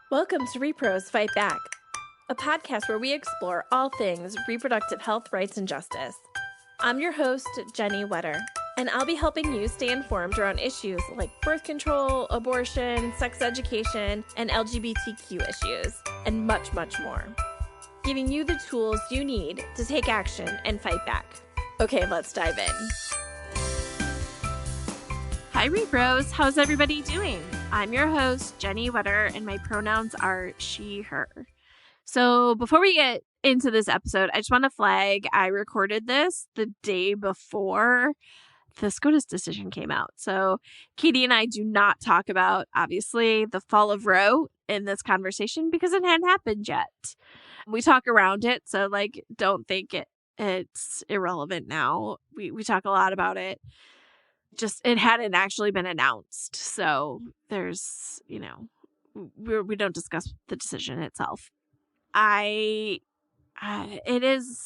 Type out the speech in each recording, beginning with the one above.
Welcome to Repros Fight Back, a podcast where we explore all things reproductive health, rights, and justice. I'm your host, Jenny Wetter, and I'll be helping you stay informed around issues like birth control, abortion, sex education, and LGBTQ issues, and much, much more. Giving you the tools you need to take action and fight back. Okay, let's dive in. Hi, Repros. How's everybody doing? I'm your host, Jenny Wetter, and my pronouns are she, her. So before we get into this episode, I just want to flag I recorded this the day before the SCOTUS decision came out. So Katey and I do not talk about, obviously, the fall of Roe in this conversation because it hadn't happened yet. We talk around it, so don't think it's irrelevant now. We talk a lot about it. Just it hadn't actually been announced. So there's, we don't discuss the decision itself. It has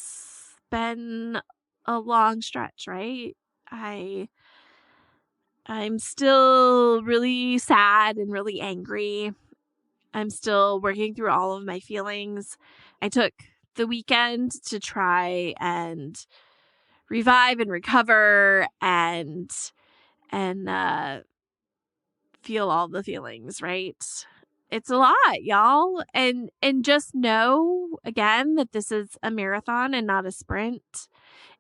been a long stretch, right? I'm still really sad and really angry. I'm still working through all of my feelings. I took the weekend to try and revive and recover and feel all the feelings, right? It's a lot, y'all. And just know, again, that this is a marathon and not a sprint.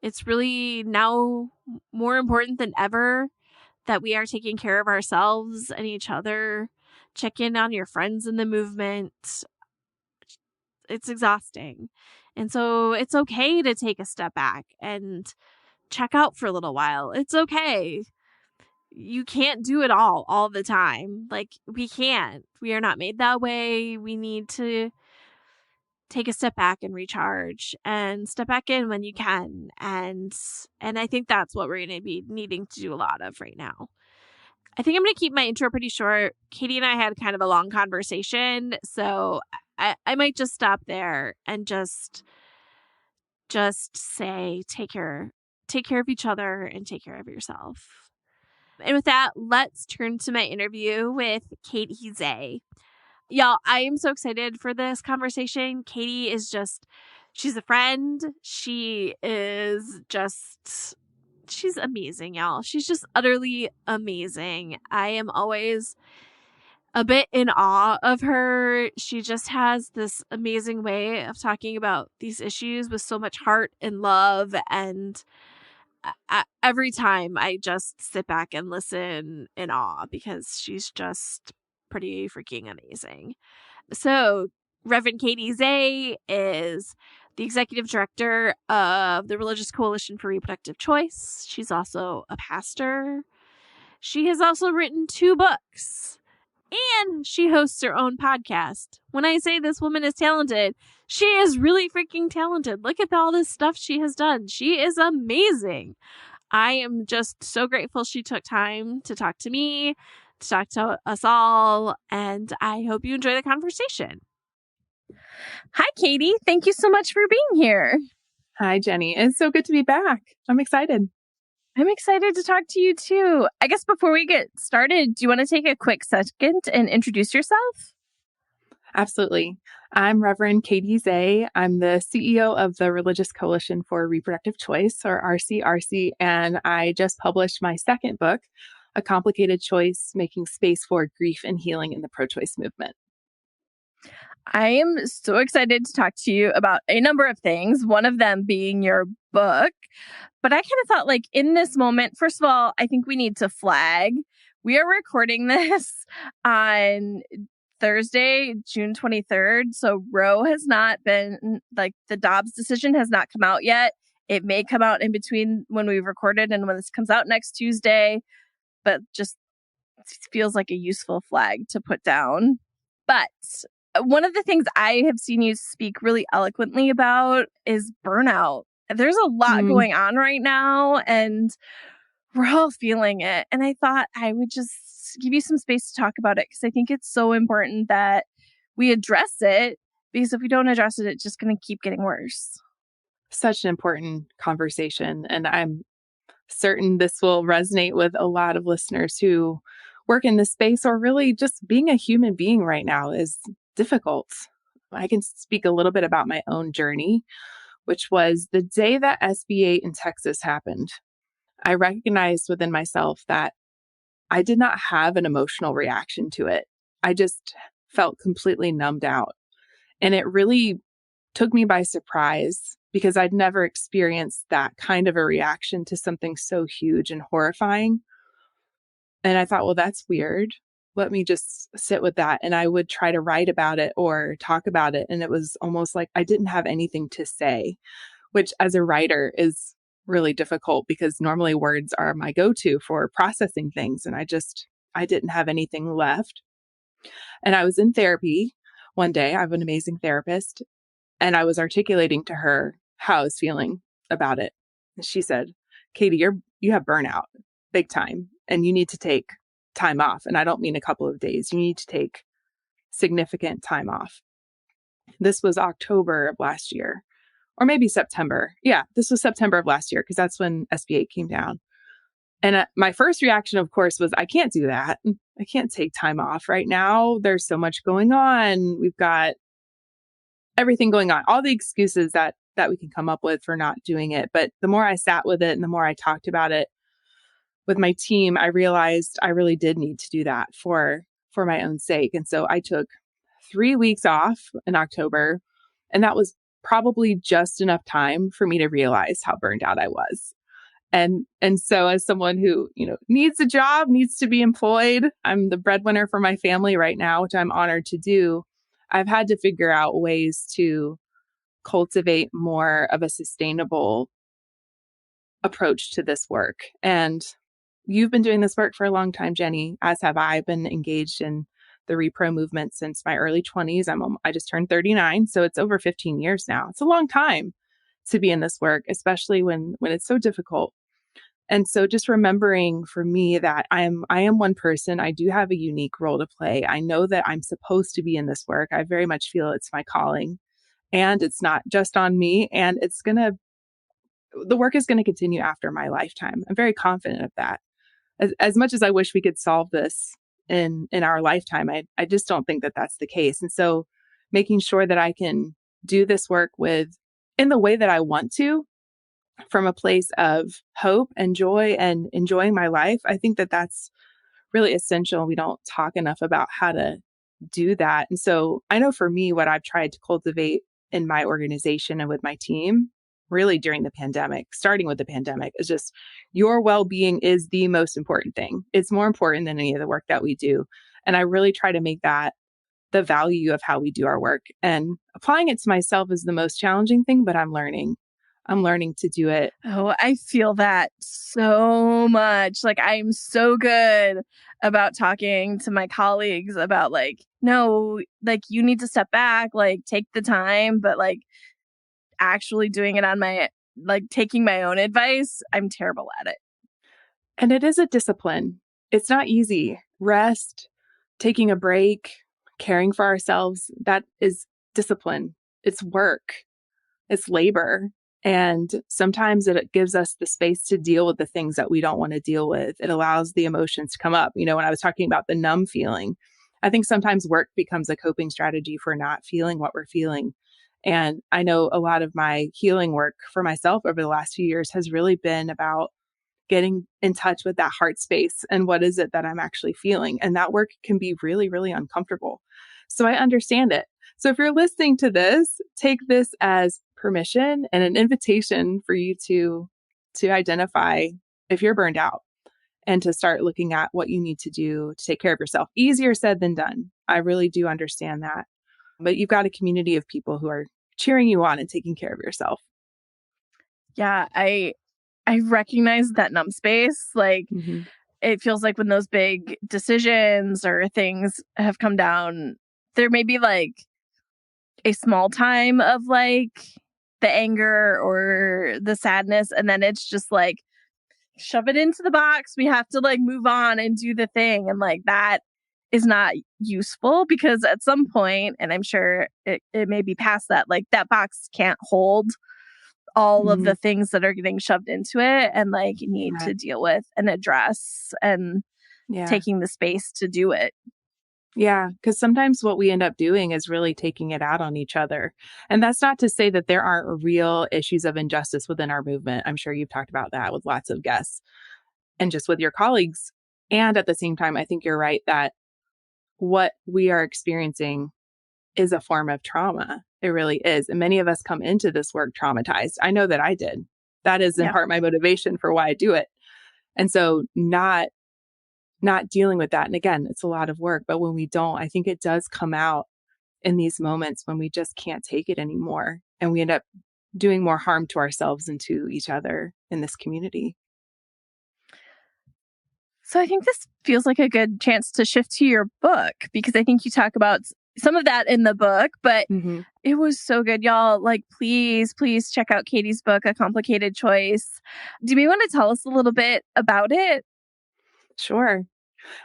It's really now more important than ever that we are taking care of ourselves and each other. Check in on your friends in the movement. It's exhausting. And so it's okay to take a step back and check out for a little while. It's okay. You can't do it all the time. We can't. We are not made that way. We need to take a step back and recharge and step back in when you can. And I think that's what we're going to be needing to do a lot of right now. I think I'm going to keep my intro pretty short. Katey and I had kind of a long conversation, so I might just stop there and just say, take care of each other and take care of yourself. And with that, let's turn to my interview with Katey Zeh. Y'all, I am so excited for this conversation. Katey is she's a friend. She's amazing, y'all. She's just utterly amazing. I am always a bit in awe of her. She just has this amazing way of talking about these issues with so much heart and love, and every time I just sit back and listen in awe because she's just pretty freaking amazing. So Reverend Katey Zeh is the executive director of the Religious Coalition for Reproductive Choice. She's also a pastor. She has also written 2 books. And she hosts her own podcast. When I say this woman is talented, she is really freaking talented. Look at all this stuff she has done. She is amazing. I am just so grateful she took time to talk to me, to talk to us all, and I hope you enjoy the conversation. Hi, Katey. Thank you so much for being here. Hi, Jenny. It's so good to be back. I'm excited. I'm excited to talk to you too. I guess before we get started, do you want to take a quick second and introduce yourself? Absolutely. I'm Reverend Katey Zeh. I'm the CEO of the Religious Coalition for Reproductive Choice, or RCRC, and I just published my 2nd book, A Complicated Choice, Making Space for Grief and Healing in the Pro-Choice Movement. I am so excited to talk to you about a number of things, one of them being your book. But I kind of thought, in this moment, first of all, I think we need to flag. We are recording this on Thursday, June 23rd. So Roe has not been, the Dobbs decision has not come out yet. It may come out in between when we've recorded and when this comes out next Tuesday. But just feels like a useful flag to put down. But one of the things I have seen you speak really eloquently about is burnout. There's a lot going on right now, and we're all feeling it. And I thought I would just give you some space to talk about it because I think it's so important that we address it, because if we don't address it, it's just going to keep getting worse. Such an important conversation. And I'm certain this will resonate with a lot of listeners who work in this space, or really just being a human being right now is difficult. I can speak a little bit about my own journey, which was the day that SB8 in Texas happened. I recognized within myself that I did not have an emotional reaction to it. I just felt completely numbed out. And it really took me by surprise because I'd never experienced that kind of a reaction to something so huge and horrifying. And I thought, well, that's weird. Let me just sit with that. And I would try to write about it or talk about it. And it was almost like I didn't have anything to say, which as a writer is really difficult because normally words are my go-to for processing things. And I didn't have anything left. And I was in therapy one day. I have an amazing therapist. And I was articulating to her how I was feeling about it. And she said, Katey, you have burnout big time, and you need to take time off. And I don't mean a couple of days. You need to take significant time off. This was October of last year, or maybe September. Yeah, this was September of last year because that's when SB8 came down. And my first reaction, of course, was I can't do that. I can't take time off right now. There's so much going on. We've got everything going on, all the excuses that we can come up with for not doing it. But the more I sat with it and the more I talked about it with my team, I realized I really did need to do that for my own sake. And so I took 3 weeks off in October, and that was probably just enough time for me to realize how burned out I was. And so as someone who, needs a job, needs to be employed, I'm the breadwinner for my family right now, which I'm honored to do. I've had to figure out ways to cultivate more of a sustainable approach to this work. And you've been doing this work for a long time, Jenny, as have I. I've been engaged in the repro movement since my early 20s. I just turned 39, so it's over 15 years now. It's a long time to be in this work, especially when it's so difficult. And so just remembering for me that I am one person. I do have a unique role to play. I know that I'm supposed to be in this work. I very much feel it's my calling, and it's not just on me, and the work is going to continue after my lifetime. I'm very confident of that. As much as I wish we could solve this in our lifetime, I just don't think that that's the case. And so making sure that I can do this work in the way that I want to, from a place of hope and joy and enjoying my life, I think that that's really essential. We don't talk enough about how to do that. And so I know for me, what I've tried to cultivate in my organization and with my team, really during the pandemic, starting with the pandemic, is just your well-being is the most important thing. It's more important than any of the work that we do. And I really try to make that the value of how we do our work. And applying it to myself is the most challenging thing, but I'm learning to do it. Oh, I feel that so much. Like, I'm so good about talking to my colleagues about no, you need to step back, take the time, but actually doing it on taking my own advice, I'm terrible at it. And it is a discipline. It's not easy. Rest, taking a break, caring for ourselves, that is discipline. It's work. It's labor. And sometimes it gives us the space to deal with the things that we don't want to deal with. It allows the emotions to come up. When I was talking about the numb feeling, I think sometimes work becomes a coping strategy for not feeling what we're feeling. And I know a lot of my healing work for myself over the last few years has really been about getting in touch with that heart space and what is it that I'm actually feeling. And that work can be really, really uncomfortable. So I understand it. So if you're listening to this, take this as permission and an invitation for you to identify if you're burned out and to start looking at what you need to do to take care of yourself. Easier said than done. I really do understand that. But you've got a community of people who are cheering you on and taking care of yourself. Yeah, I recognize that numb space. It feels like when those big decisions or things have come down, there may be a small time of the anger or the sadness, and then it's just shove it into the box. We have to move on and do the thing. And that is not useful because at some point, and I'm sure it may be past that, that box can't hold all of the things that are getting shoved into it and you need to deal with and address and taking the space to do it. Yeah, because sometimes what we end up doing is really taking it out on each other. And that's not to say that there aren't real issues of injustice within our movement. I'm sure you've talked about that with lots of guests and just with your colleagues. And at the same time, I think you're right that what we are experiencing is a form of trauma. It really is. And many of us come into this work traumatized. I know that I did. That is in Yeah. part my motivation for why I do it. And so not dealing with that. And again, it's a lot of work, but when we don't, I think it does come out in these moments when we just can't take it anymore. And we end up doing more harm to ourselves and to each other in this community. So I think this feels like a good chance to shift to your book, because I think you talk about some of that in the book, but Mm-hmm. it was so good, y'all. Like, please, please check out Katey's book, A Complicated Choice. Do you want to tell us a little bit about it? Sure.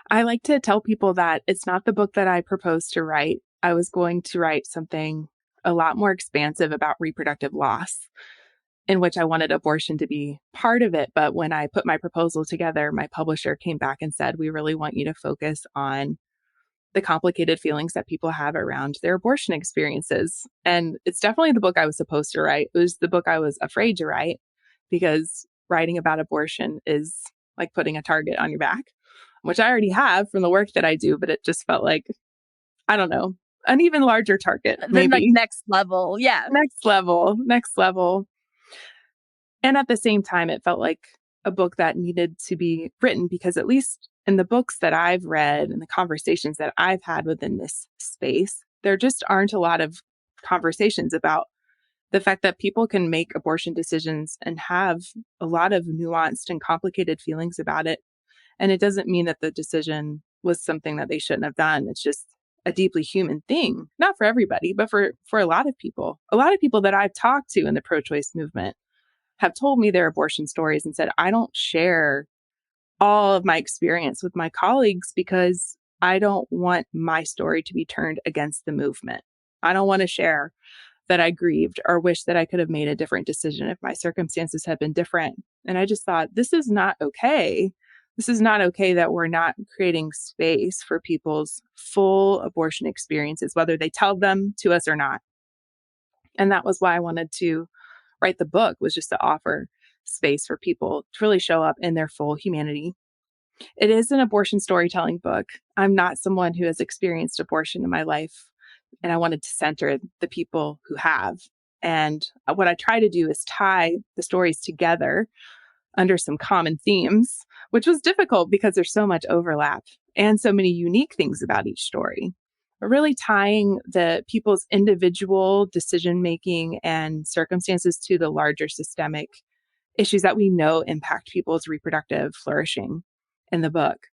I like to tell people that it's not the book that I proposed to write. I was going to write something a lot more expansive about reproductive loss, in which I wanted abortion to be part of it. But when I put my proposal together, my publisher came back and said, we really want you to focus on the complicated feelings that people have around their abortion experiences. And it's definitely the book I was supposed to write. It was the book I was afraid to write because writing about abortion is like putting a target on your back, which I already have from the work that I do, but it just felt like, I don't know, an even larger target, The like maybe. next level. Yeah. Next level, next level. And at the same time, it felt like a book that needed to be written because, at least in the books that I've read and the conversations that I've had within this space, there just aren't a lot of conversations about the fact that people can make abortion decisions and have a lot of nuanced and complicated feelings about it. And it doesn't mean that the decision was something that they shouldn't have done. It's just a deeply human thing, not for everybody, but for a lot of people. A lot of people that I've talked to in the pro-choice movement have told me their abortion stories and said, I don't share all of my experience with my colleagues because I don't want my story to be turned against the movement. I don't want to share that I grieved or wish that I could have made a different decision if my circumstances had been different. And I just thought, this is not okay. This is not okay that we're not creating space for people's full abortion experiences, whether they tell them to us or not. And that was why I wanted to write the book, was just to offer space for people to really show up in their full humanity. It is an abortion storytelling book. I'm not someone who has experienced abortion in my life, and I wanted to center the people who have. And what I try to do is tie the stories together under some common themes, which was difficult because there's so much overlap and so many unique things about each story. But really tying the people's individual decision making and circumstances to the larger systemic issues that we know impact people's reproductive flourishing in the book.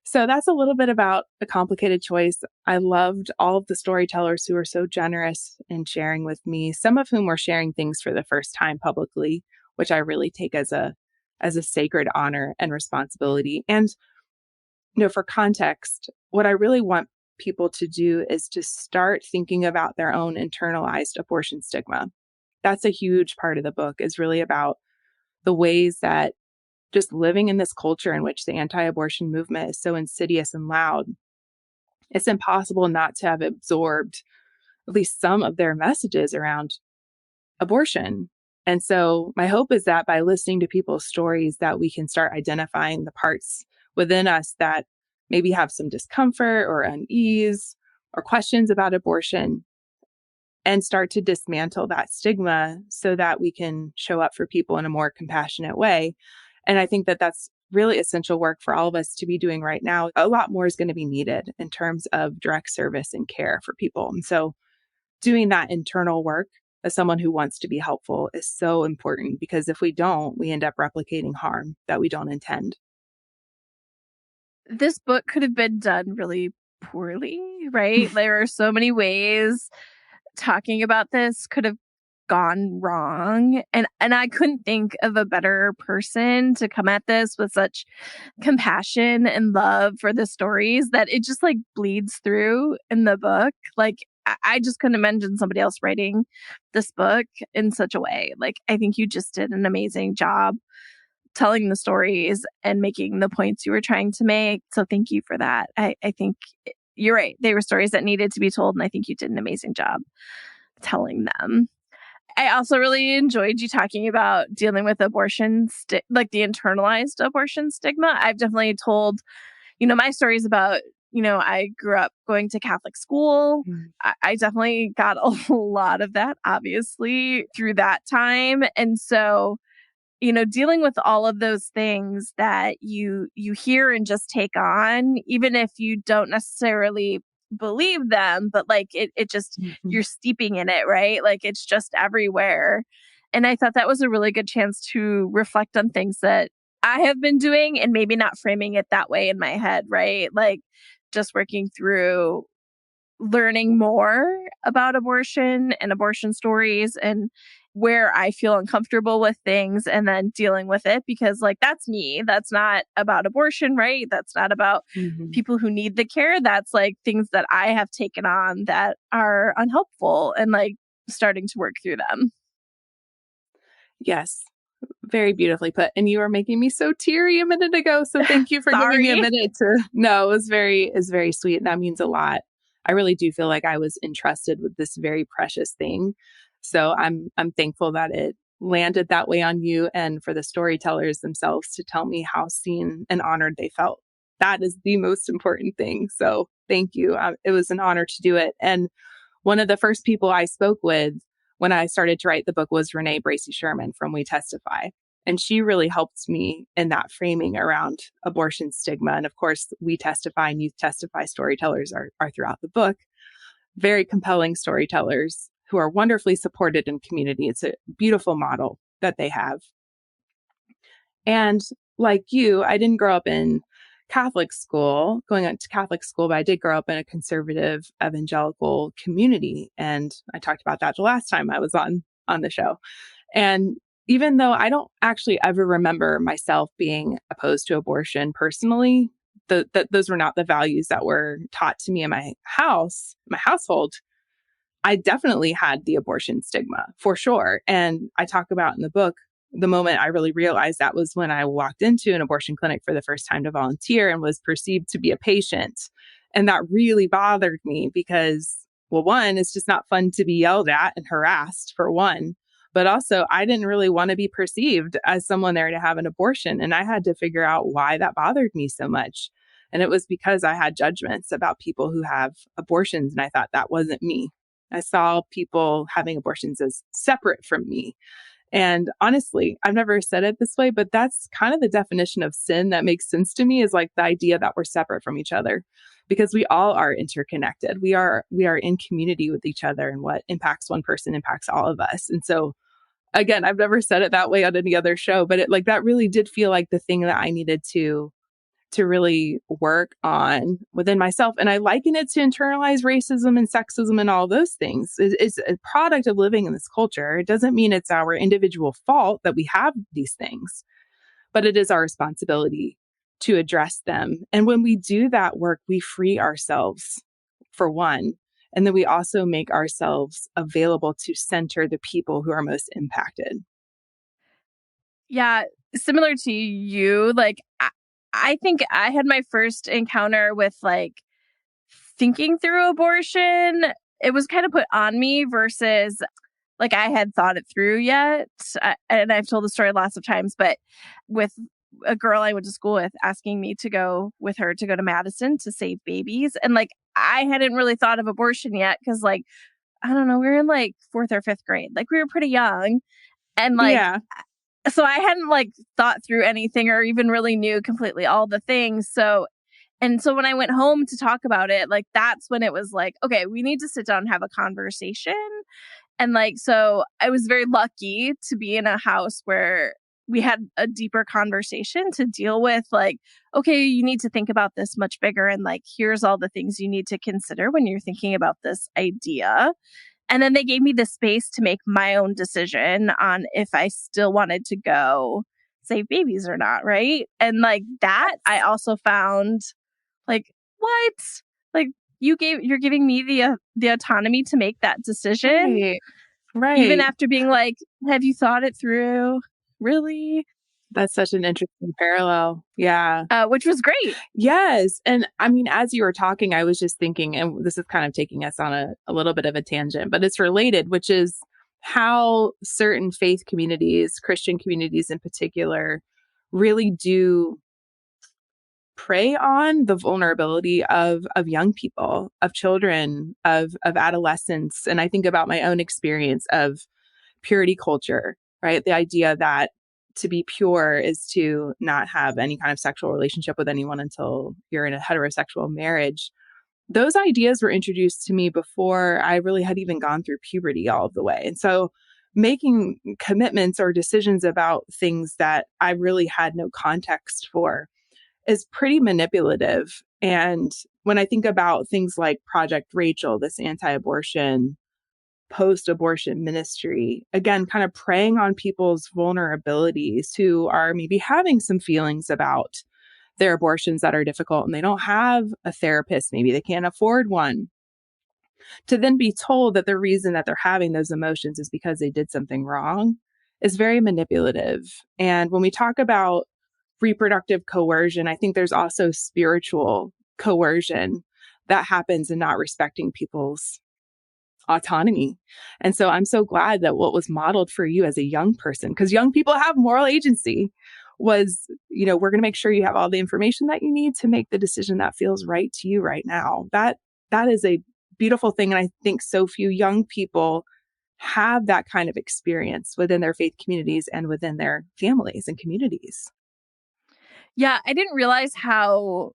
So that's a little bit about A Complicated Choice. I loved all of the storytellers who were so generous in sharing with me, some of whom were sharing things for the first time publicly, which I really take as a sacred honor and responsibility. And for context, what I really want people to do is to start thinking about their own internalized abortion stigma. That's a huge part of the book, is really about the ways that just living in this culture in which the anti-abortion movement is so insidious and loud, it's impossible not to have absorbed at least some of their messages around abortion. And so my hope is that by listening to people's stories, that we can start identifying the parts within us that maybe have some discomfort or unease or questions about abortion, and start to dismantle that stigma so that we can show up for people in a more compassionate way. And I think that that's really essential work for all of us to be doing right now. A lot more is going to be needed in terms of direct service and care for people. And so doing that internal work as someone who wants to be helpful is so important, because if we don't, we end up replicating harm that we don't intend. This book could have been done really poorly, right? There are so many ways talking about this could have gone wrong, and I couldn't think of a better person to come at this with such compassion and love for the stories that it just like bleeds through in the book. Like, I just couldn't imagine somebody else writing this book in such a way. Like, I think you just did an amazing job telling the stories and making the points you were trying to make. So thank you for that. I think you're right. They were stories that needed to be told. And I think you did an amazing job telling them. I also really enjoyed you talking about dealing with abortion, like the internalized abortion stigma. I've definitely told, my stories about, I grew up going to Catholic school. I definitely got a lot of that, obviously, through that time. And so, dealing with all of those things that you hear and just take on, even if you don't necessarily believe them, but like it just, you're steeping in it, right? Like it's just everywhere. And I thought that was a really good chance to reflect on things that I have been doing and maybe not framing it that way in my head, right? Like just working through learning more about abortion and abortion stories and where I feel uncomfortable with things and then dealing with it because like that's me. That's not about abortion, right? That's not about people who need the care. That's like things that I have taken on that are unhelpful and like starting to work through them. Yes. Very beautifully put. And you were making me so teary a minute ago. So thank you for giving me a minute to, no, it's very sweet. And that means a lot. I really do feel like I was entrusted with this very precious thing. So I'm thankful that it landed that way on you and for the storytellers themselves to tell me how seen and honored they felt. That is the most important thing. So thank you. It was an honor to do it. And one of the first people I spoke with when I started to write the book was Renee Bracy Sherman from We Testify. And she really helped me in that framing around abortion stigma. And of course, We Testify and Youth Testify storytellers are throughout the book. Very compelling storytellers who are wonderfully supported in community. It's a beautiful model that they have. And like you, I didn't grow up in Catholic school, going to Catholic school, but I did grow up in a conservative evangelical community. And I talked about that the last time I was on the show. And even though I don't actually ever remember myself being opposed to abortion personally, those were not the values that were taught to me in my household. I definitely had the abortion stigma for sure. And I talk about in the book, the moment I really realized that was when I walked into an abortion clinic for the first time to volunteer and was perceived to be a patient. And that really bothered me because, well, one, it's just not fun to be yelled at and harassed for one. But also, I didn't really want to be perceived as someone there to have an abortion. And I had to figure out why that bothered me so much. And it was because I had judgments about people who have abortions. And I thought that wasn't me. I saw people having abortions as separate from me. And honestly, I've never said it this way, but that's kind of the definition of sin that makes sense to me is like the idea that we're separate from each other because we all are interconnected. We are in community with each other and what impacts one person impacts all of us. And so again, I've never said it that way on any other show, but it like that really did feel like the thing that I needed to really work on within myself. And I liken it to internalized racism and sexism and all those things. It's a product of living in this culture. It doesn't mean it's our individual fault that we have these things, but it is our responsibility to address them. And when we do that work, we free ourselves for one. And then we also make ourselves available to center the people who are most impacted. Yeah, similar to you, like I think I had my first encounter with like thinking through abortion. It was kind of put on me versus like I had thought it through yet. And I've told the story lots of times, but with a girl I went to school with asking me to go with her to go to Madison to save babies. And like, I hadn't really thought of abortion yet because like, I don't know, we were in like 4th or 5th grade. Like we were pretty young. And like, so I hadn't like thought through anything or even really knew completely all the things. So when I went home to talk about it, like that's when it was like, okay, we need to sit down and have a conversation. And like, so I was very lucky to be in a house where we had a deeper conversation to deal with like, okay, you need to think about this much bigger. And like, here's all the things you need to consider when you're thinking about this idea. And then they gave me the space to make my own decision on if I still wanted to go save babies or not. Right. And like that, I also found like, what? Like you're giving me the autonomy to make that decision. Right. Even after being like, have you thought it through? Really? That's such an interesting parallel. Yeah. Which was great. Yes. And I mean, as you were talking, I was just thinking, and this is kind of taking us on a little bit of a tangent, but it's related, which is how certain faith communities, Christian communities in particular, really do prey on the vulnerability of young people, of children, of adolescents. And I think about my own experience of purity culture, right? The idea that to be pure is to not have any kind of sexual relationship with anyone until you're in a heterosexual marriage. Those ideas were introduced to me before I really had even gone through puberty all of the way. And so making commitments or decisions about things that I really had no context for is pretty manipulative. And when I think about things like Project Rachel, this anti-abortion, post-abortion ministry, again, kind of preying on people's vulnerabilities who are maybe having some feelings about their abortions that are difficult and they don't have a therapist, maybe they can't afford one, to then be told that the reason that they're having those emotions is because they did something wrong is very manipulative. And when we talk about reproductive coercion, I think there's also spiritual coercion that happens in not respecting people's autonomy. And so I'm so glad that what was modeled for you as a young person, because young people have moral agency, was, we're going to make sure you have all the information that you need to make the decision that feels right to you right now. That is a beautiful thing. And I think so few young people have that kind of experience within their faith communities and within their families and communities. Yeah, I didn't realize how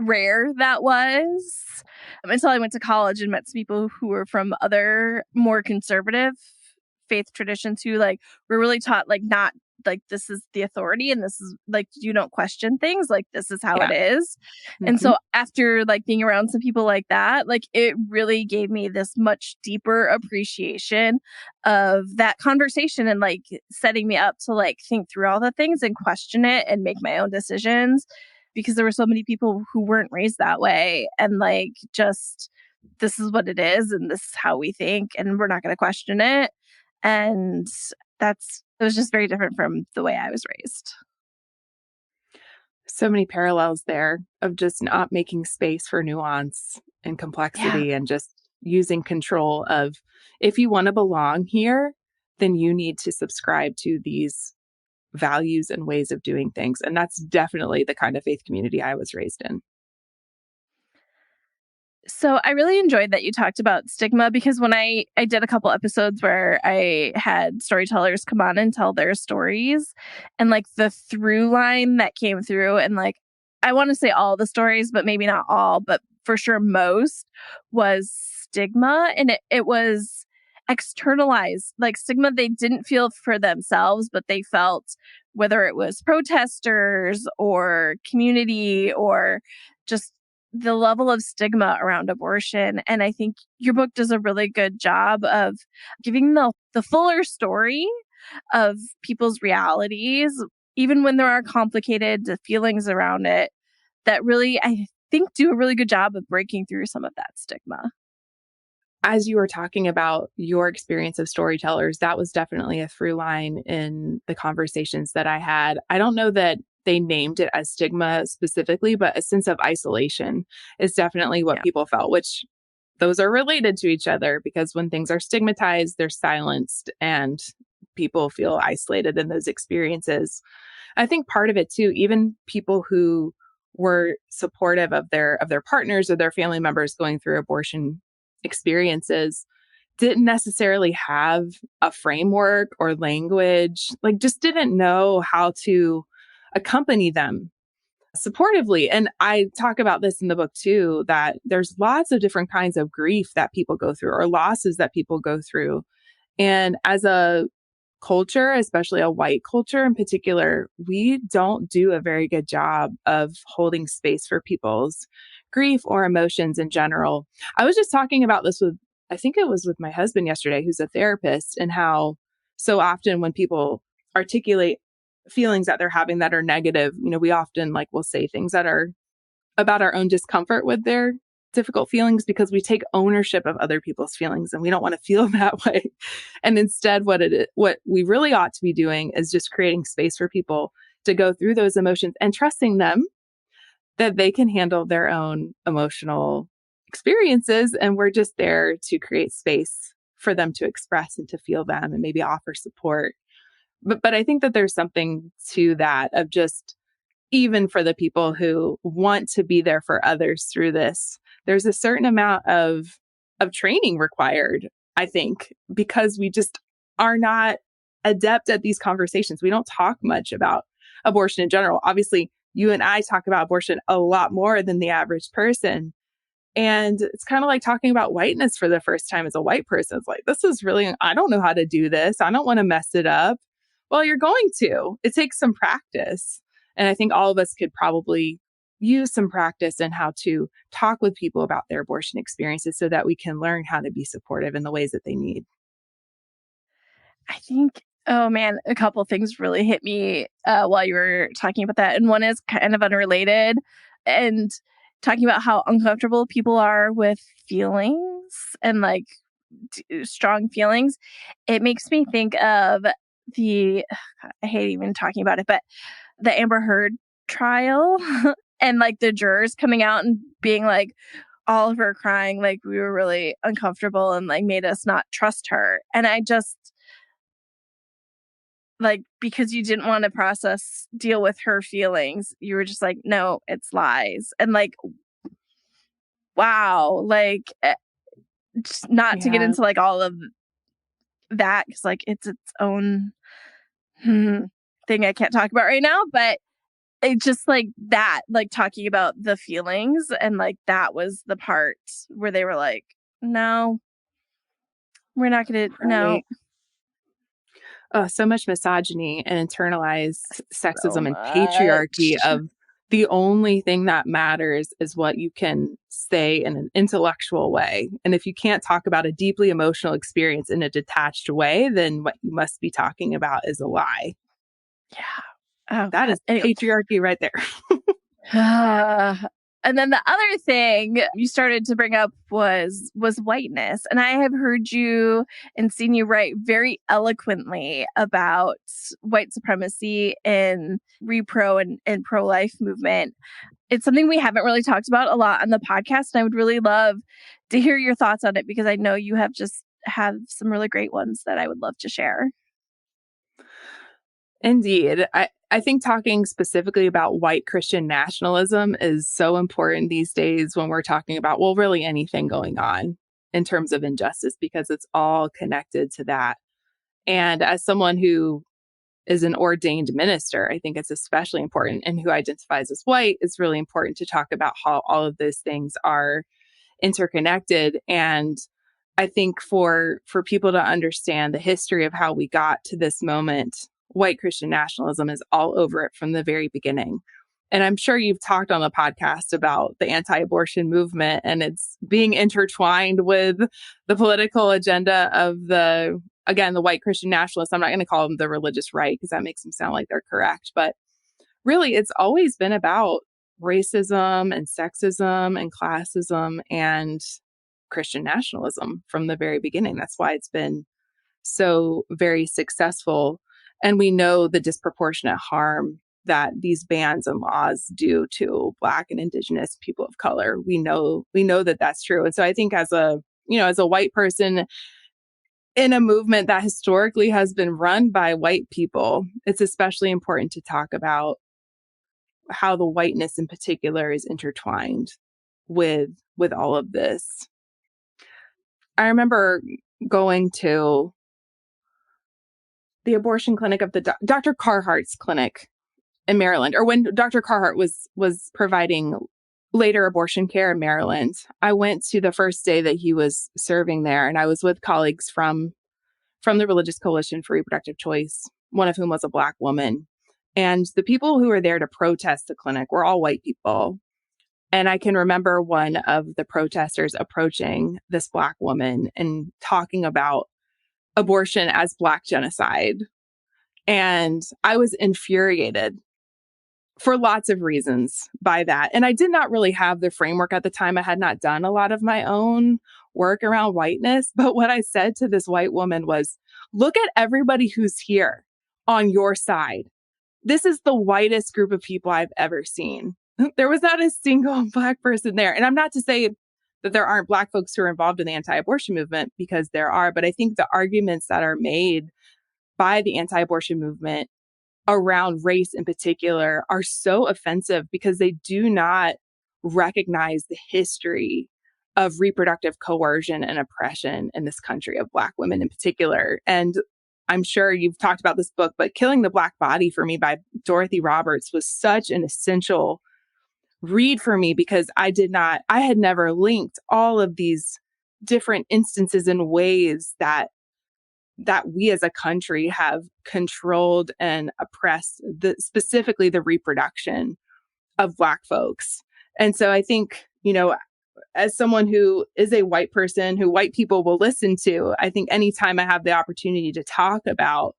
rare that was until I went to college and met some people who were from other more conservative faith traditions who were really taught not this is the authority and this is you don't question things, this is how it is. Mm-hmm. And so after being around some people like that, it really gave me this much deeper appreciation of that conversation and setting me up to think through all the things and question it and make my own decisions, because there were so many people who weren't raised that way and just this is what it is and this is how we think and we're not going to question it. And it was just very different from the way I was raised. So many parallels there of just not making space for nuance and complexity and just using control of, if you want to belong here, then you need to subscribe to these values and ways of doing things. And that's definitely the kind of faith community I was raised in. So I really enjoyed that you talked about stigma, because when I did a couple episodes where I had storytellers come on and tell their stories, and the through line that came through, and I want to say all the stories, but maybe not all, but for sure most, was stigma. And it was externalized, stigma they didn't feel for themselves, but they felt, whether it was protesters or community or just the level of stigma around abortion. And I think your book does a really good job of giving the fuller story of people's realities, even when there are complicated feelings around it, that really, I think, do a really good job of breaking through some of that stigma. As you were talking about your experience of storytellers, that was definitely a through line in the conversations that I had. I don't know that they named it as stigma specifically, but a sense of isolation is definitely what people felt, which those are related to each other, because when things are stigmatized, they're silenced and people feel isolated in those experiences. I think part of it too, even people who were supportive of their partners or their family members going through abortion experiences didn't necessarily have a framework or language, just didn't know how to accompany them supportively. And I talk about this in the book too, that there's lots of different kinds of grief that people go through or losses that people go through. And as a culture, especially a white culture in particular, we don't do a very good job of holding space for people's grief or emotions in general. I was just talking about this I think it was with my husband yesterday, who's a therapist, and how so often when people articulate feelings that they're having that are negative, we often will say things that are about our own discomfort with their difficult feelings because we take ownership of other people's feelings and we don't want to feel that way. And instead, what we really ought to be doing is just creating space for people to go through those emotions and trusting them that they can handle their own emotional experiences. And we're just there to create space for them to express and to feel them and maybe offer support. But I think that there's something to that of just, even for the people who want to be there for others through this, there's a certain amount of training required, I think, because we just are not adept at these conversations. We don't talk much about abortion in general. Obviously, you and I talk about abortion a lot more than the average person. And it's kind of like talking about whiteness for the first time as a white person. It's like, this is really, I don't know how to do this. I don't want to mess it up. Well, you're going to. It takes some practice. And I think all of us could probably use some practice in how to talk with people about their abortion experiences so that we can learn how to be supportive in the ways that they need. I think, oh man, a couple things really hit me while you were talking about that. And one is kind of unrelated, and talking about how uncomfortable people are with feelings and like strong feelings. It makes me think of I hate even talking about it, but the Amber Heard trial and like the jurors coming out and being like, all of her crying, like we were really uncomfortable and like made us not trust her. And I just, like, because you didn't want to deal with her feelings, you were just like, no, it's lies. And like, wow, like, just not to get into like all of that, because like it's its own thing I can't talk about right now, but it just like that, like talking about the feelings, and like that was the part where they were like, no, we're not gonna, no. Oh, so much misogyny and internalized sexism and much. patriarchy of the only thing that matters is what you can say in an intellectual way. And if you can't talk about a deeply emotional experience in a detached way, then what you must be talking about is a lie. Yeah. Oh, that is patriarchy right there. And then the other thing you started to bring up was whiteness. And I have heard you and seen you write very eloquently about white supremacy in repro and pro-life movement. It's something we haven't really talked about a lot on the podcast. And I would really love to hear your thoughts on it, because I know you have some really great ones that I would love to share. Indeed. I think talking specifically about white Christian nationalism is so important these days when we're talking about, well, really anything going on in terms of injustice, because it's all connected to that. And as someone who is an ordained minister, I think it's especially important, and who identifies as white, it's really important to talk about how all of those things are interconnected. And I think for people to understand the history of how we got to this moment, white Christian nationalism is all over it from the very beginning. And I'm sure you've talked on the podcast about the anti-abortion movement, and it's being intertwined with the political agenda of the white Christian nationalists. I'm not going to call them the religious right, because that makes them sound like they're correct. But really, it's always been about racism and sexism and classism and Christian nationalism from the very beginning. That's why it's been so very successful. And we know the disproportionate harm that these bans and laws do to Black and Indigenous people of color. We know that that's true. And so I think as a white person in a movement that historically has been run by white people, it's especially important to talk about how the whiteness in particular is intertwined with all of this. I remember going to the abortion clinic of the Dr. Carhart's clinic in Maryland, or when Dr. Carhart was providing later abortion care in Maryland. I went to the first day that he was serving there, and I was with colleagues from the Religious Coalition for Reproductive Choice, one of whom was a Black woman. And the people who were there to protest the clinic were all white people. And I can remember one of the protesters approaching this Black woman and talking about abortion as Black genocide. And I was infuriated for lots of reasons by that. And I did not really have the framework at the time. I had not done a lot of my own work around whiteness. But what I said to this white woman was, look at everybody who's here on your side. This is the whitest group of people I've ever seen. There was not a single Black person there. And I'm not to say that there aren't Black folks who are involved in the anti-abortion movement, because there are. But I think the arguments that are made by the anti-abortion movement around race in particular are so offensive, because they do not recognize the history of reproductive coercion and oppression in this country, of Black women in particular. And I'm sure you've talked about this book, but Killing the Black Body for me by Dorothy Roberts was such an essential read for me, because I had never linked all of these different instances and ways that we as a country have controlled and oppressed specifically the reproduction of Black folks. And so I think, as someone who is a white person who white people will listen to, I think anytime I have the opportunity to talk about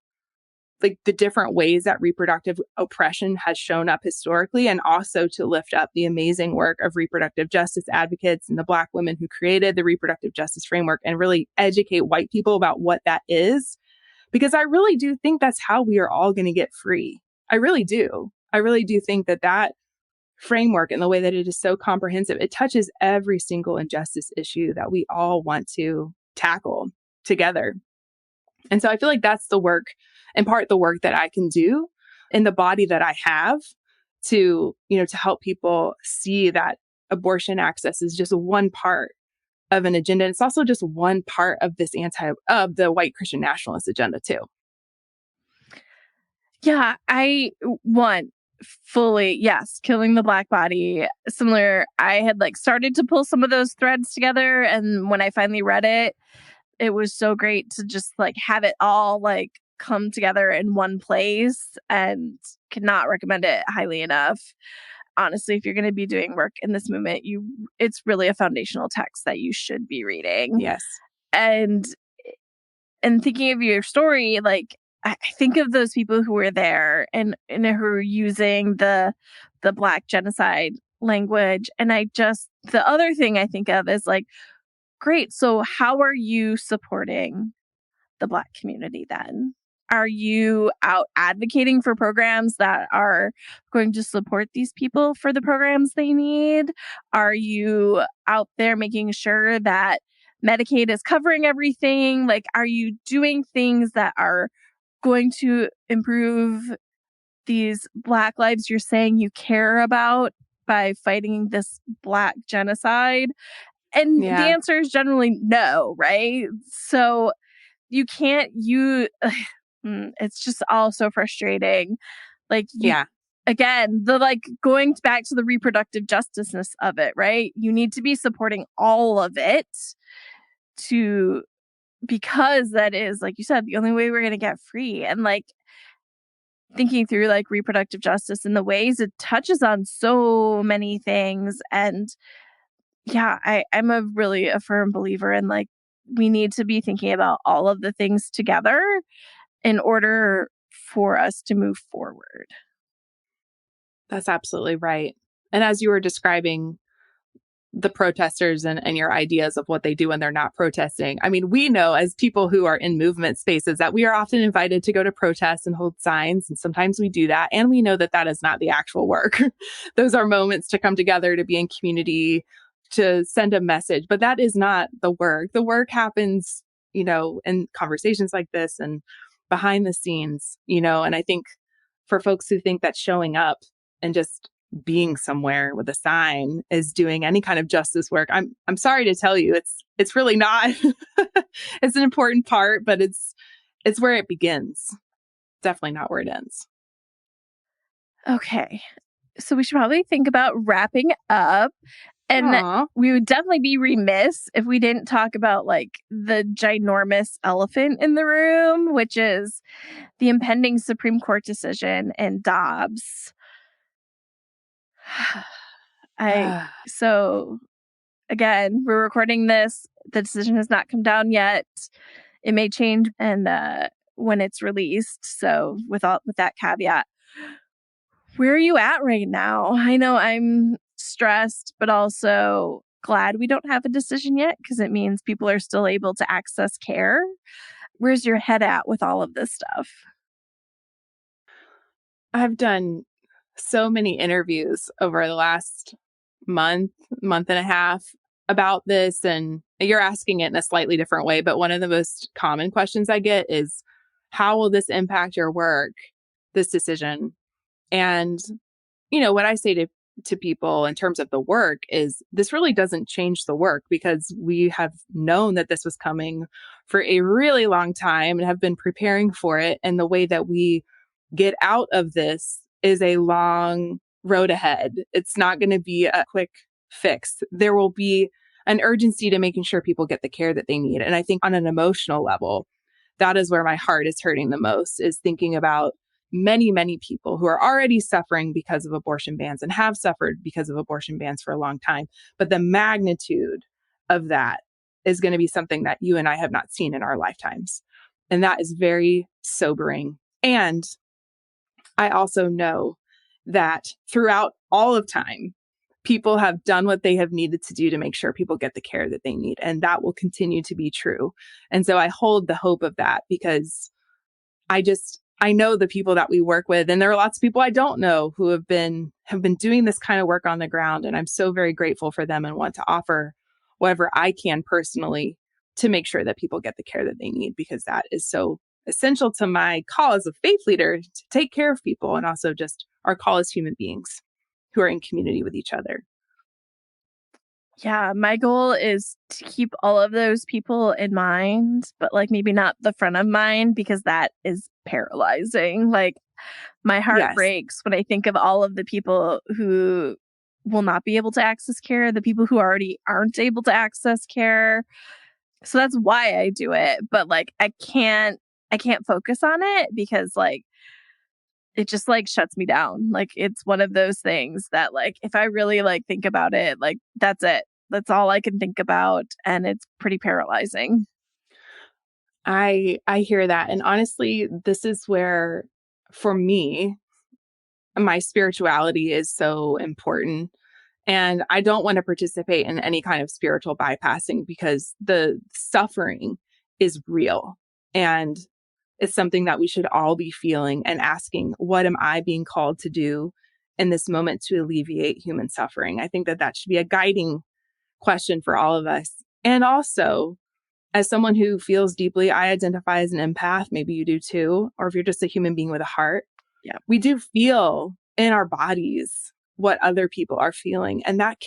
like the different ways that reproductive oppression has shown up historically, and also to lift up the amazing work of reproductive justice advocates and the Black women who created the reproductive justice framework, and really educate white people about what that is. Because I really do think that's how we are all going to get free. I really do. I really do think that framework, and the way that it is so comprehensive, it touches every single injustice issue that we all want to tackle together. And so I feel like that's the work, in part the work that I can do in the body that I have, to help people see that abortion access is just one part of an agenda. And it's also just one part of this of the white Christian nationalist agenda too. Yeah, I want fully, yes, Killing the Black Body. Similar, I had started to pull some of those threads together, and when I finally read it, it was so great to just have it all come together in one place, and cannot recommend it highly enough. Honestly, if you're going to be doing work in this movement, it's really a foundational text that you should be reading. Yes. And thinking of your story, I think of those people who were there and who are using the Black genocide language. And the other thing I think of is great. So how are you supporting the Black community then? Are you out advocating for programs that are going to support these people for the programs they need? Are you out there making sure that Medicaid is covering everything? Are you doing things that are going to improve these Black lives you're saying you care about by fighting this Black genocide? And the answer is generally no, right? So you can't, it's just all so frustrating. Again, going back to the reproductive justiceness of it, right? You need to be supporting all of it because that is, like you said, the only way we're going to get free. And thinking through reproductive justice and the ways it touches on so many things. And yeah, I'm a firm believer in we need to be thinking about all of the things together in order for us to move forward. That's absolutely right. And as you were describing the protesters and your ideas of what they do when they're not protesting, I mean, we know as people who are in movement spaces that we are often invited to go to protests and hold signs. And sometimes we do that. And we know that that is not the actual work. Those are moments to come together, to be in community, to send a message. But that is not the work. The work happens, in conversations like this and behind the scenes, and I think for folks who think that showing up and just being somewhere with a sign is doing any kind of justice work, I'm sorry to tell you, it's really not. It's an important part, but it's where it begins. Definitely not where it ends. Okay. So we should probably think about wrapping up. And we would definitely be remiss if we didn't talk about the ginormous elephant in the room, which is the impending Supreme Court decision in Dobbs. So again, we're recording this. The decision has not come down yet. It may change and when it's released. So with that caveat, Where are you at right now? I know I'm stressed, but also glad we don't have a decision yet because it means people are still able to access care. Where's your head at with all of this stuff? I've done so many interviews over the last month and a half about this, and you're asking it in a slightly different way. But one of the most common questions I get is, how will this impact your work, this decision? And, what I say to people in terms of the work is this really doesn't change the work, because we have known that this was coming for a really long time and have been preparing for it. And the way that we get out of this is a long road ahead. It's not going to be a quick fix. There will be an urgency to making sure people get the care that they need. And I think on an emotional level, that is where my heart is hurting the most, is thinking about many, many people who are already suffering because of abortion bans and have suffered because of abortion bans for a long time. But the magnitude of that is going to be something that you and I have not seen in our lifetimes. And that is very sobering. And I also know that throughout all of time, people have done what they have needed to do to make sure people get the care that they need. And that will continue to be true. And so I hold the hope of that, because I know the people that we work with, and there are lots of people I don't know who have been doing this kind of work on the ground. And I'm so very grateful for them and want to offer whatever I can personally to make sure that people get the care that they need, because that is so essential to my call as a faith leader, to take care of people, and also just our call as human beings who are in community with each other. Yeah, my goal is to keep all of those people in mind, but like maybe not the front of mind, because that is paralyzing. Like, my heart Yes. breaks when I think of all of the people who will not be able to access care, the people who already aren't able to access care. So that's why I do it. But like, I can't focus on it, because like, it just like shuts me down. Like, it's one of those things that like, if I really like think about it, like that's it. That's all I can think about. And it's pretty paralyzing. I hear that. And honestly, this is where, for me, my spirituality is so important. And I don't want to participate in any kind of spiritual bypassing, because the suffering is real. And it's something that we should all be feeling and asking, what am I being called to do in this moment to alleviate human suffering? I think that should be a guiding question for all of us. And also, as someone who feels deeply, I identify as an empath. Maybe you do too. Or if you're just a human being with a heart, Yeah. we do feel in our bodies what other people are feeling. And that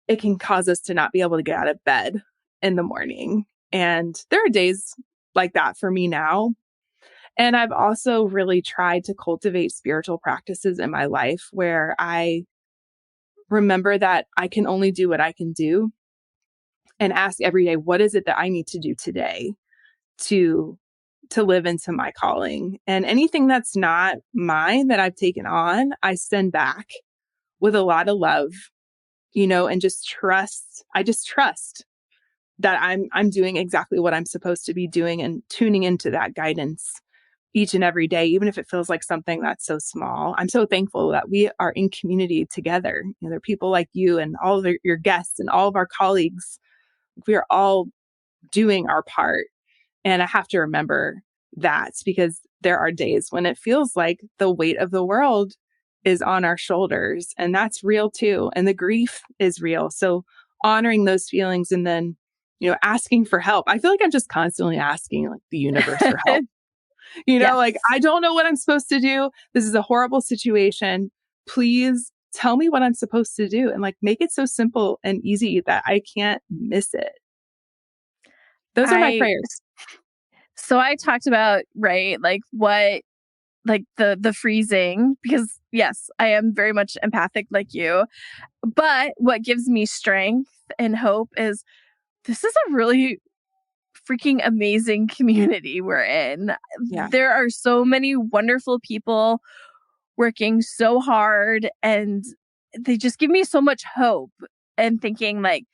it can cause us to not be able to get out of bed in the morning. And there are days like that for me now. And I've also really tried to cultivate spiritual practices in my life where I remember that I can only do what I can do, and ask every day, what is it that I need to do today to live into my calling? And anything that's not mine that I've taken on, I send back with a lot of love, and just trust. I just trust that I'm doing exactly what I'm supposed to be doing, and tuning into that guidance each and every day, even if it feels like something that's so small. I'm so thankful that we are in community together. There are people like you and all of your guests and all of our colleagues. We are all doing our part. And I have to remember that, because there are days when it feels like the weight of the world is on our shoulders, and that's real too. And the grief is real. So honoring those feelings, and then, asking for help. I feel like I'm just constantly asking like the universe for help. Yes. Like, I don't know what I'm supposed to do. This is a horrible situation. Please tell me what I'm supposed to do, and like make it so simple and easy that I can't miss it. Those are my prayers. So I talked about, right, like what, like the freezing, because yes, I am very much empathic like you. But what gives me strength and hope is this is a really freaking amazing community we're in. Yeah. There are so many wonderful people working so hard, and they just give me so much hope, and thinking like,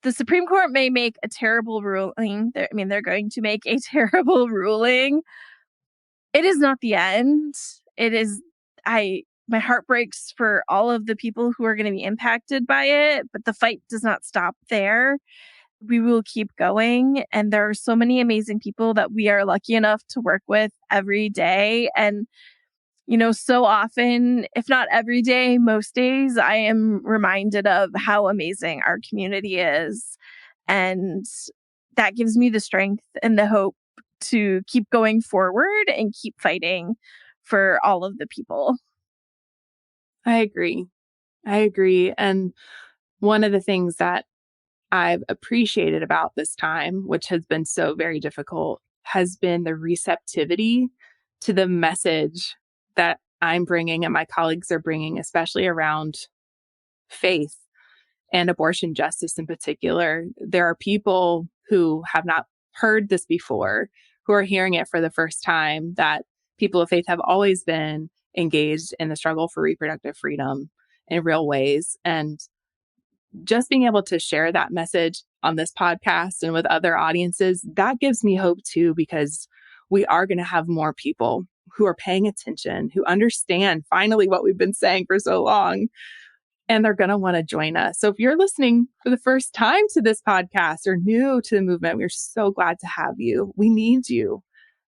the Supreme Court may make a terrible ruling. They're going to make a terrible ruling. It is not the end. my heart breaks for all of the people who are going to be impacted by it, but the fight does not stop there. We will keep going. And there are so many amazing people that we are lucky enough to work with every day. And, so often, if not every day, most days, I am reminded of how amazing our community is. And that gives me the strength and the hope to keep going forward and keep fighting for all of the people. I agree. And one of the things that I've appreciated about this time, which has been so very difficult, has been the receptivity to the message that I'm bringing and my colleagues are bringing, especially around faith and abortion justice in particular. There are people who have not heard this before, who are hearing it for the first time, that people of faith have always been engaged in the struggle for reproductive freedom in real ways. And just being able to share that message on this podcast and with other audiences, that gives me hope too, because we are going to have more people who are paying attention, who understand finally what we've been saying for so long, and they're going to want to join us. So if you're listening for the first time to this podcast or new to the movement, we're so glad to have you. We need you.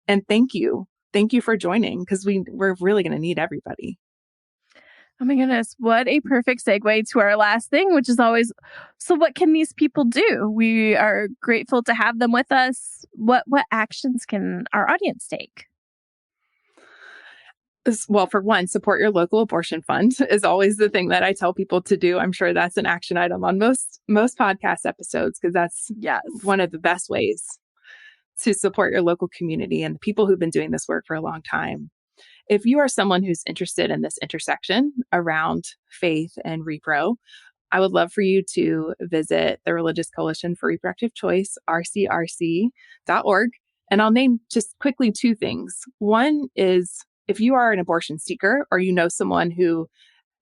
And thank you. Thank you for joining, because we're really going to need everybody. Oh my goodness, what a perfect segue to our last thing, which is always, so what can these people do? We are grateful to have them with us. What actions can our audience take? Well, for one, support your local abortion fund is always the thing that I tell people to do. I'm sure that's an action item on most podcast episodes, because that's one of the best ways to support your local community and the people who've been doing this work for a long time. If you are someone who's interested in this intersection around faith and repro, I would love for you to visit the Religious Coalition for Reproductive Choice, rcrc.org. And I'll name just quickly two things. One is, if you are an abortion seeker or you know someone who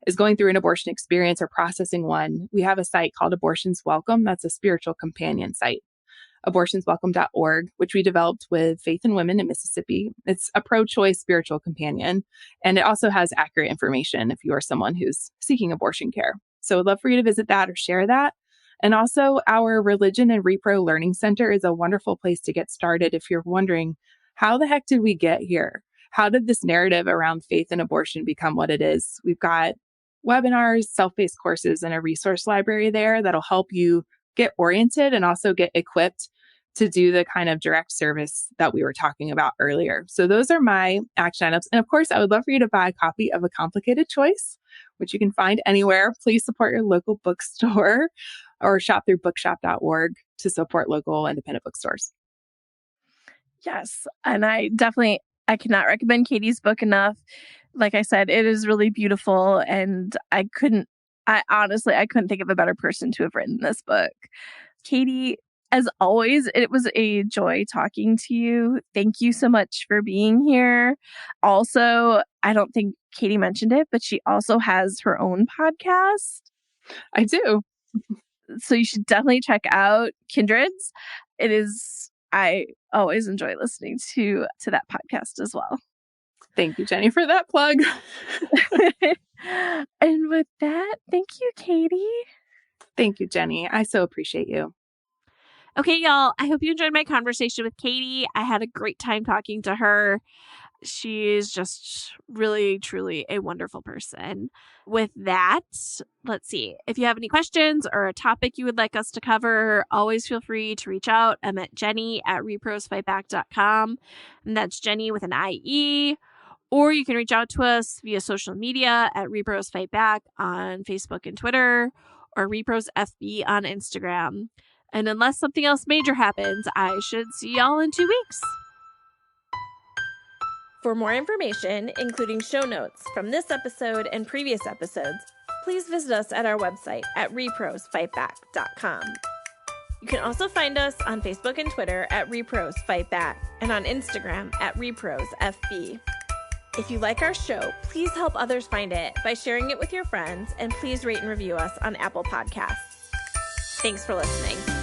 is going through an abortion experience or processing one, we have a site called Abortions Welcome. That's a spiritual companion site. abortionswelcome.org, which we developed with Faith and Women in Mississippi. It's a pro-choice spiritual companion, and it also has accurate information if you are someone who's seeking abortion care. So I'd love for you to visit that or share that. And also, our Religion and Repro Learning Center is a wonderful place to get started if you're wondering, how the heck did we get here? How did this narrative around faith and abortion become what it is? We've got webinars, self-paced courses, and a resource library there that'll help you get oriented and also get equipped to do the kind of direct service that we were talking about earlier. So those are my action items. And of course, I would love for you to buy a copy of A Complicated Choice, which you can find anywhere. Please support your local bookstore or shop through bookshop.org to support local independent bookstores. Yes. And I cannot recommend Katey's book enough. Like I said, it is really beautiful. And I couldn't think of a better person to have written this book. Katey, as always, it was a joy talking to you. Thank you so much for being here. Also, I don't think Katey mentioned it, but she also has her own podcast. I do. So you should definitely check out Kindreds. I always enjoy listening to that podcast as well. Thank you, Jenny, for that plug. And with that, thank you, Katey. Thank you, Jenny. I so appreciate you. Okay, y'all, I hope you enjoyed my conversation with Katey. I had a great time talking to her. She's just really, truly a wonderful person. With that, let's see. If you have any questions or a topic you would like us to cover, always feel free to reach out. I'm at jenny@reprosfightback.com. And that's Jenny with an IE. Or you can reach out to us via social media at Repros Fight Back on Facebook and Twitter, or Repros FB on Instagram. And unless something else major happens, I should see y'all in 2 weeks. For more information, including show notes from this episode and previous episodes, please visit us at our website at reprosfightback.com. You can also find us on Facebook and Twitter at Repros Fight Back and on Instagram at ReprosFB. If you like our show, please help others find it by sharing it with your friends, and please rate and review us on Apple Podcasts. Thanks for listening.